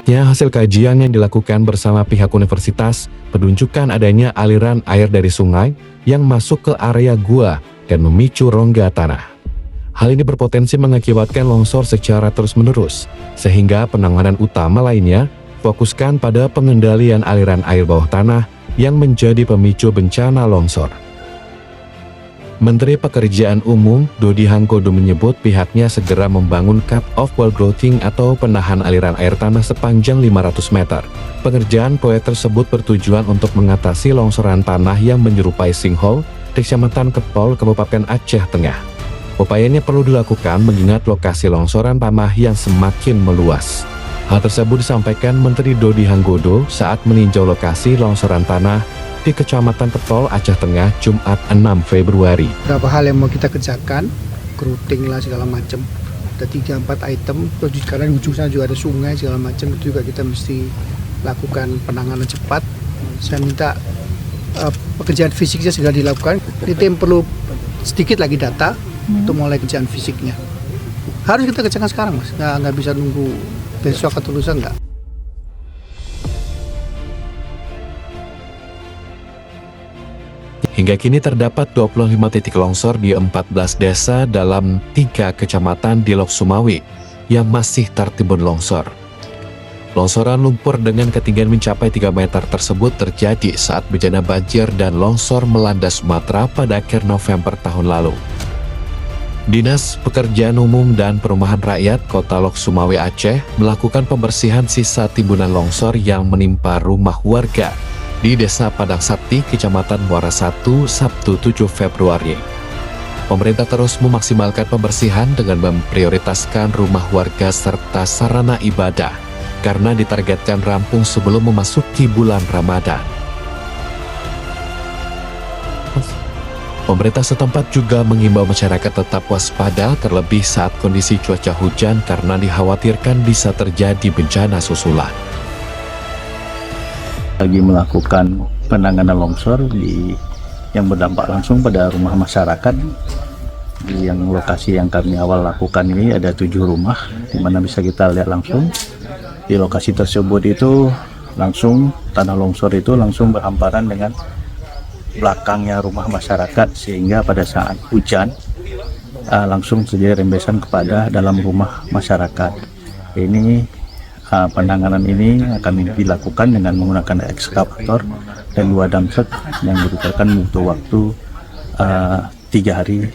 Ya, hasil kajian yang dilakukan bersama pihak universitas menunjukkan adanya aliran air dari sungai yang masuk ke area gua dan memicu rongga tanah. Hal ini berpotensi mengakibatkan longsor secara terus-menerus, sehingga penanganan utama lainnya fokuskan pada pengendalian aliran air bawah tanah yang menjadi pemicu bencana longsor. Menteri Pekerjaan Umum Dodi Hanggodo menyebut pihaknya segera membangun cut-off wall grouting atau penahan aliran air tanah sepanjang 500 meter. Pengerjaan proyek tersebut bertujuan untuk mengatasi longsoran tanah yang menyerupai sinkhole di Kecamatan Kepol, Kabupaten Aceh Tengah. Upayanya perlu dilakukan mengingat lokasi longsoran tanah yang semakin meluas. Hal tersebut disampaikan Menteri Dodi Hanggodo saat meninjau lokasi longsoran tanah di Kecamatan Kepol, Aceh Tengah, Jumat 6 Februari. Beberapa hal yang mau kita kerjakan, grouting lah segala macam. Ada 3-4 item, terus karena di ujung sana juga ada sungai segala macam, itu juga kita mesti lakukan penanganan cepat. Saya minta pekerjaan fisiknya segera dilakukan. Ini tim perlu sedikit lagi data untuk mulai kerjaan fisiknya. Harus kita kerjakan sekarang, Mas. Nggak bisa nunggu besok atau lusa, nggak. Hingga kini terdapat 25 titik longsor di 14 desa dalam 3 kecamatan di Lok Sumawi yang masih tertimbun longsor. Longsoran lumpur dengan ketinggian mencapai 3 meter tersebut terjadi saat bencana banjir dan longsor melanda Sumatera pada akhir November tahun lalu. Dinas Pekerjaan Umum dan Perumahan Rakyat Kota Lok Sumawi Aceh melakukan pembersihan sisa timbunan longsor yang menimpa rumah warga di Desa Padang Sakti, Kecamatan Muara 1, Sabtu 7 Februari. Pemerintah terus memaksimalkan pembersihan dengan memprioritaskan rumah warga serta sarana ibadah, karena ditargetkan rampung sebelum memasuki bulan Ramadan. Pemerintah setempat juga mengimbau masyarakat tetap waspada terlebih saat kondisi cuaca hujan karena dikhawatirkan bisa terjadi bencana susulan. Lagi melakukan penanganan longsor yang berdampak langsung pada rumah masyarakat. Di yang lokasi yang kami awal lakukan ini ada 7 rumah, di mana bisa kita lihat langsung di lokasi tersebut itu langsung tanah longsor itu langsung berhamparan dengan belakangnya rumah masyarakat, sehingga pada saat hujan langsung terjadi rembesan kepada dalam rumah masyarakat. Ini penanganan ini akan dilakukan dengan menggunakan ekskavator dan 2 dump truck yang dibutuhkan butuh waktu 3 hari.